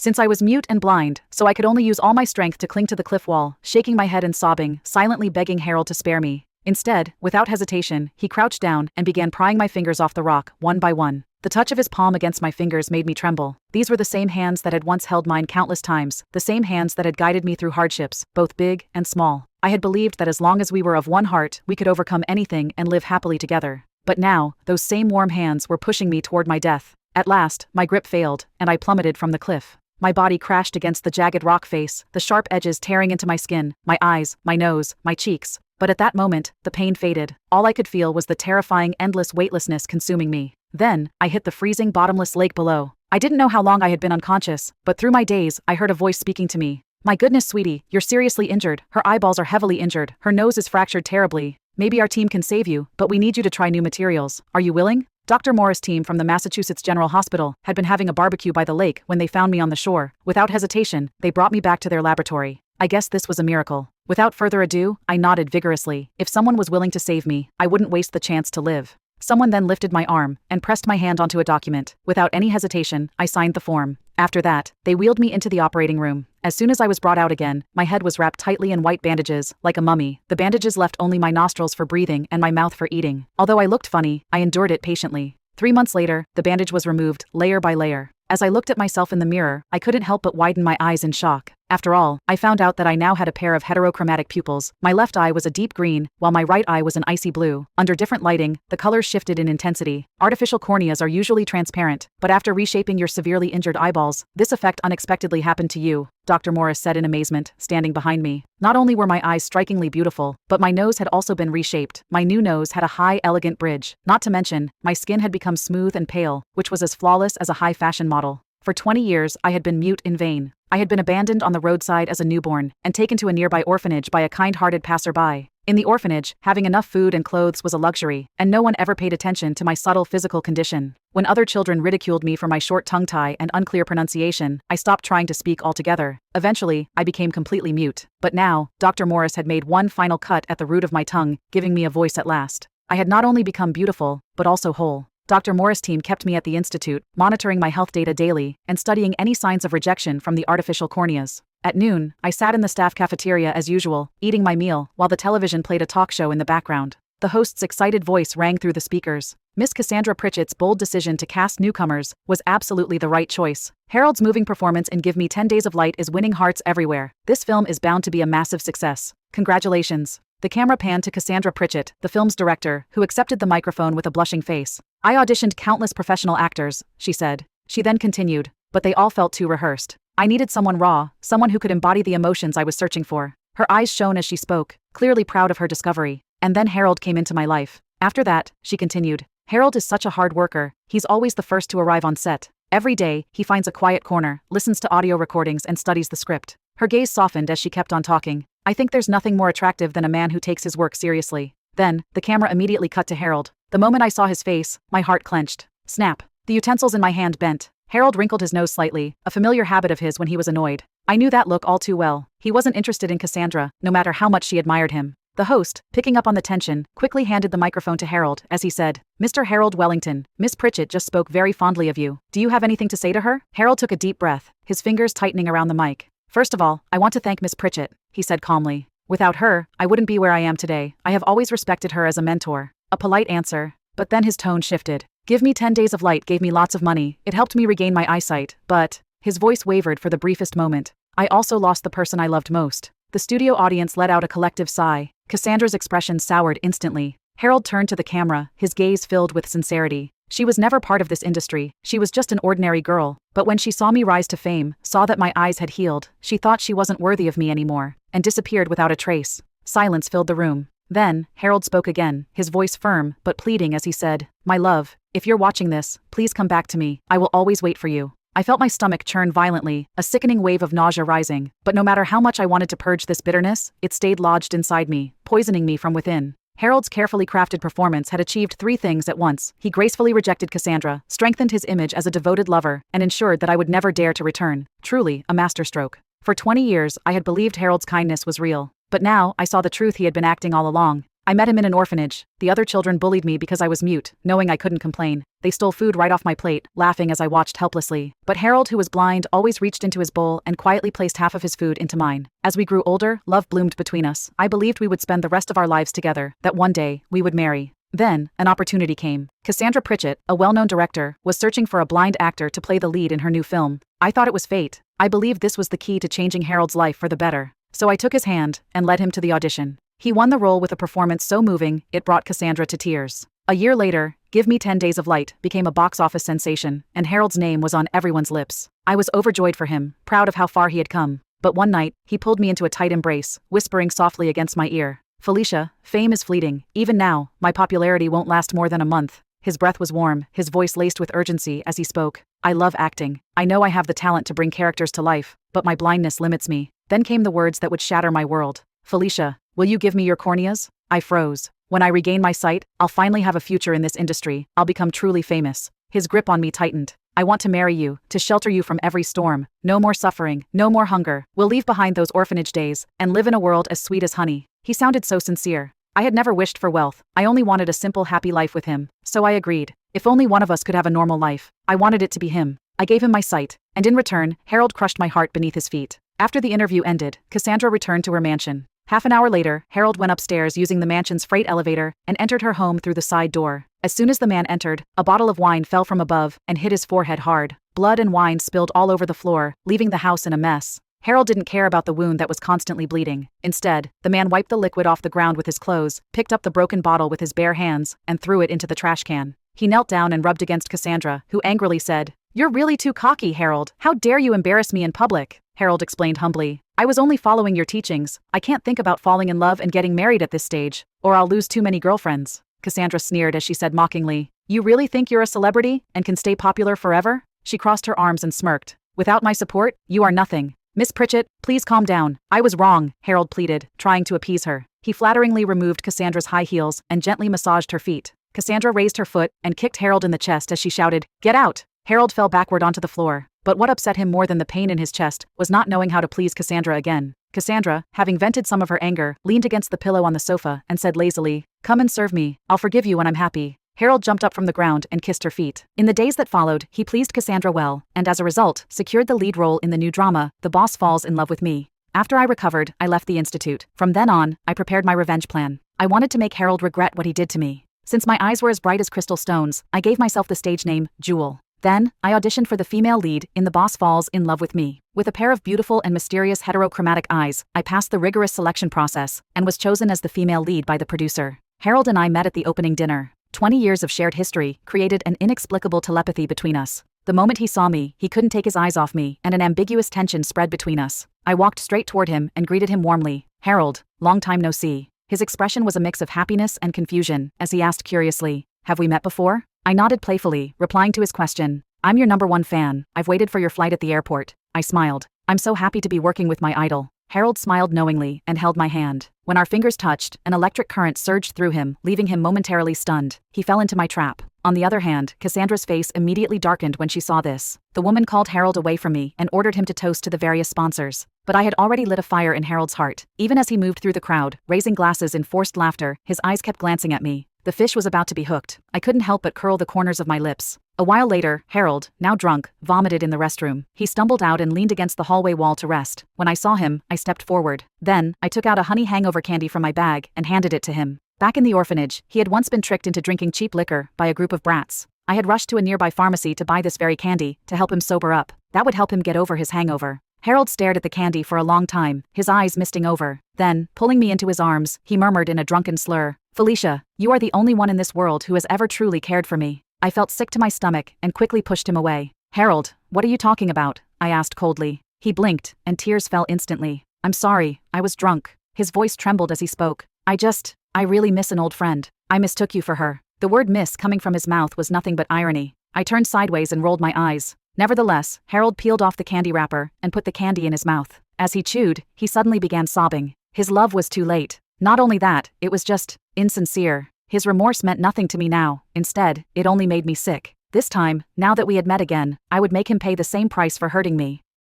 Since I was mute and blind, so I could only use all my strength to cling to the cliff wall, shaking my head and sobbing, silently begging Harold to spare me. Instead, without hesitation, he crouched down and began prying my fingers off the rock, one by one. The touch of his palm against my fingers made me tremble. These were the same hands that had once held mine countless times, the same hands that had guided me through hardships, both big and small. I had believed that as long as we were of one heart, we could overcome anything and live happily together. But now, those same warm hands were pushing me toward my death. At last, my grip failed, and I plummeted from the cliff. My body crashed against the jagged rock face, the sharp edges tearing into my skin, my eyes, my nose, my cheeks. But at that moment, the pain faded. All I could feel was the terrifying, endless weightlessness consuming me. Then, I hit the freezing, bottomless lake below. I didn't know how long I had been unconscious, but through my daze, I heard a voice speaking to me. "My goodness, sweetie, you're seriously injured. Her eyeballs are heavily injured. Her nose is fractured terribly. Maybe our team can save you, but we need you to try new materials. Are you willing?" Dr. Morris' team from the Massachusetts General Hospital had been having a barbecue by the lake when they found me on the shore. Without hesitation, they brought me back to their laboratory. I guess this was a miracle. Without further ado, I nodded vigorously. If someone was willing to save me, I wouldn't waste the chance to live. Someone then lifted my arm and pressed my hand onto a document. Without any hesitation, I signed the form. After that, they wheeled me into the operating room. As soon as I was brought out again, my head was wrapped tightly in white bandages, like a mummy. The bandages left only my nostrils for breathing and my mouth for eating. Although I looked funny, I endured it patiently. 3 months later, the bandage was removed, layer by layer. As I looked at myself in the mirror, I couldn't help but widen my eyes in shock. After all, I found out that I now had a pair of heterochromatic pupils. My left eye was a deep green, while my right eye was an icy blue. Under different lighting, the colors shifted in intensity. Artificial corneas are usually transparent, but after reshaping your severely injured eyeballs, this effect unexpectedly happened to you, Dr. Morris said in amazement, standing behind me. Not only were my eyes strikingly beautiful, but my nose had also been reshaped. My new nose had a high, elegant bridge. Not to mention, my skin had become smooth and pale, which was as flawless as a high-fashion model. For 20 years, I had been mute in vain. I had been abandoned on the roadside as a newborn and taken to a nearby orphanage by a kind-hearted passerby. In the orphanage, having enough food and clothes was a luxury, and no one ever paid attention to my subtle physical condition. When other children ridiculed me for my short tongue tie and unclear pronunciation, I stopped trying to speak altogether. Eventually, I became completely mute. But now, Dr. Morris had made one final cut at the root of my tongue, giving me a voice at last. I had not only become beautiful, but also whole. Dr. Morris' team kept me at the institute, monitoring my health data daily and studying any signs of rejection from the artificial corneas. At noon, I sat in the staff cafeteria as usual, eating my meal, while the television played a talk show in the background. The host's excited voice rang through the speakers. Miss Cassandra Pritchett's bold decision to cast newcomers was absolutely the right choice. Harold's moving performance in Give Me 10 Days of Light is winning hearts everywhere. This film is bound to be a massive success. Congratulations. The camera panned to Cassandra Pritchett, the film's director, who accepted the microphone with a blushing face. "I auditioned countless professional actors," she said. She then continued, "but they all felt too rehearsed. I needed someone raw, someone who could embody the emotions I was searching for." Her eyes shone as she spoke, clearly proud of her discovery. And then Harold came into my life. After that, she continued, "Harold is such a hard worker. He's always the first to arrive on set. Every day, he finds a quiet corner, listens to audio recordings and studies the script." Her gaze softened as she kept on talking. "I think there's nothing more attractive than a man who takes his work seriously." Then, the camera immediately cut to Harold. The moment I saw his face, my heart clenched. Snap. The utensils in my hand bent. Harold wrinkled his nose slightly, a familiar habit of his when he was annoyed. I knew that look all too well. He wasn't interested in Cassandra, no matter how much she admired him. The host, picking up on the tension, quickly handed the microphone to Harold as he said, "Mr. Harold Wellington, Miss Pritchett just spoke very fondly of you. Do you have anything to say to her?" Harold took a deep breath, his fingers tightening around the mic. "First of all, I want to thank Miss Pritchett," he said calmly. "Without her, I wouldn't be where I am today. I have always respected her as a mentor." A polite answer. But then his tone shifted. "Give Me 10 Days of Light gave me lots of money. It helped me regain my eyesight, but..." His voice wavered for the briefest moment. "I also lost the person I loved most." The studio audience let out a collective sigh. Cassandra's expression soured instantly. Harold turned to the camera, his gaze filled with sincerity. She was never part of this industry. She was just an ordinary girl. But when she saw me rise to fame, saw that my eyes had healed, she thought she wasn't worthy of me anymore, and disappeared without a trace. Silence filled the room. Then, Harold spoke again, his voice firm but pleading as he said, "My love, if you're watching this, please come back to me. I will always wait for you." I felt my stomach churn violently, a sickening wave of nausea rising, but no matter how much I wanted to purge this bitterness, it stayed lodged inside me, poisoning me from within. Harold's carefully crafted performance had achieved 3 things at once. He gracefully rejected Cassandra, strengthened his image as a devoted lover, and ensured that I would never dare to return. Truly, a masterstroke. For 20 years, I had believed Harold's kindness was real. But now, I saw the truth he had been acting all along. I met him in an orphanage. The other children bullied me because I was mute, knowing I couldn't complain. They stole food right off my plate, laughing as I watched helplessly. But Harold, who was blind, always reached into his bowl and quietly placed half of his food into mine. As we grew older, love bloomed between us. I believed we would spend the rest of our lives together, that one day, we would marry. Then, an opportunity came. Cassandra Pritchett, a well-known director, was searching for a blind actor to play the lead in her new film. I thought it was fate. I believed this was the key to changing Harold's life for the better. So I took his hand and led him to the audition. He won the role with a performance so moving, it brought Cassandra to tears. A year later, Give Me 10 Days of Light became a box office sensation, and Harold's name was on everyone's lips. I was overjoyed for him, proud of how far he had come. But one night, he pulled me into a tight embrace, whispering softly against my ear, "Felicia, fame is fleeting. Even now, my popularity won't last more than a month." His breath was warm, his voice laced with urgency as he spoke. "I love acting. I know I have the talent to bring characters to life, but my blindness limits me." Then came the words that would shatter my world. "Felicia, will you give me your corneas?" I froze. "When I regain my sight, I'll finally have a future in this industry. I'll become truly famous." His grip on me tightened. "I want to marry you, to shelter you from every storm. No more suffering, no more hunger. We'll leave behind those orphanage days and live in a world as sweet as honey." He sounded so sincere. I had never wished for wealth. I only wanted a simple, happy life with him. So I agreed. If only one of us could have a normal life. I wanted it to be him. I gave him my sight, and in return, Harold crushed my heart beneath his feet. After the interview ended, Cassandra returned to her mansion. Half an hour later, Harold went upstairs using the mansion's freight elevator and entered her home through the side door. As soon as the man entered, a bottle of wine fell from above and hit his forehead hard. Blood and wine spilled all over the floor, leaving the house in a mess. Harold didn't care about the wound that was constantly bleeding. Instead, the man wiped the liquid off the ground with his clothes, picked up the broken bottle with his bare hands, and threw it into the trash can. He knelt down and rubbed against Cassandra, who angrily said, "You're really too cocky, Harold. How dare you embarrass me in public?" Harold explained humbly, "I was only following your teachings. I can't think about falling in love and getting married at this stage, or I'll lose too many girlfriends." Cassandra sneered as she said mockingly, "You really think you're a celebrity and can stay popular forever?" She crossed her arms and smirked. "Without my support, you are nothing." "Miss Pritchett, please calm down. I was wrong," Harold pleaded, trying to appease her. He flatteringly removed Cassandra's high heels and gently massaged her feet. Cassandra raised her foot and kicked Harold in the chest as she shouted, "Get out!" Harold fell backward onto the floor, but what upset him more than the pain in his chest was not knowing how to please Cassandra again. Cassandra, having vented some of her anger, leaned against the pillow on the sofa and said lazily, "Come and serve me. I'll forgive you when I'm happy." Harold jumped up from the ground and kissed her feet. In the days that followed, he pleased Cassandra well, and as a result, secured the lead role in the new drama, The Boss Falls in Love with Me. After I recovered, I left the institute. From then on, I prepared my revenge plan. I wanted to make Harold regret what he did to me. Since my eyes were as bright as crystal stones, I gave myself the stage name, Jewel. Then, I auditioned for the female lead in The Boss Falls in Love with Me. With a pair of beautiful and mysterious heterochromatic eyes, I passed the rigorous selection process and was chosen as the female lead by the producer. Harold and I met at the opening dinner. 20 years of shared history created an inexplicable telepathy between us. The moment he saw me, he couldn't take his eyes off me, and an ambiguous tension spread between us. I walked straight toward him and greeted him warmly. "Harold, long time no see." His expression was a mix of happiness and confusion as he asked curiously, "Have we met before?" I nodded playfully, replying to his question. "I'm your #1 fan. I've waited for your flight at the airport." I smiled. "I'm so happy to be working with my idol." Harold smiled knowingly and held my hand. When our fingers touched, an electric current surged through him, leaving him momentarily stunned. He fell into my trap. On the other hand, Cassandra's face immediately darkened when she saw this. The woman called Harold away from me and ordered him to toast to the various sponsors. But I had already lit a fire in Harold's heart. Even as he moved through the crowd, raising glasses in forced laughter, his eyes kept glancing at me. The fish was about to be hooked. I couldn't help but curl the corners of my lips. A while later, Harold, now drunk, vomited in the restroom. He stumbled out and leaned against the hallway wall to rest. When I saw him, I stepped forward. Then, I took out a honey hangover candy from my bag and handed it to him. Back in the orphanage, he had once been tricked into drinking cheap liquor by a group of brats. I had rushed to a nearby pharmacy to buy this very candy to help him sober up. That would help him get over his hangover. Harold stared at the candy for a long time, his eyes misting over. Then, pulling me into his arms, he murmured in a drunken slur, "Felicia, you are the only one in this world who has ever truly cared for me." I felt sick to my stomach and quickly pushed him away. "Harold, what are you talking about?" I asked coldly. He blinked, and tears fell instantly. "I'm sorry, I was drunk." His voice trembled as he spoke. I really miss an old friend. I mistook you for her." The word miss coming from his mouth was nothing but irony. I turned sideways and rolled my eyes. Nevertheless, Harold peeled off the candy wrapper and put the candy in his mouth. As he chewed, he suddenly began sobbing. His love was too late. Not only that, it was just insincere. His remorse meant nothing to me now. Instead, it only made me sick. This time, now that we had met again, I would make him pay the same price for hurting me.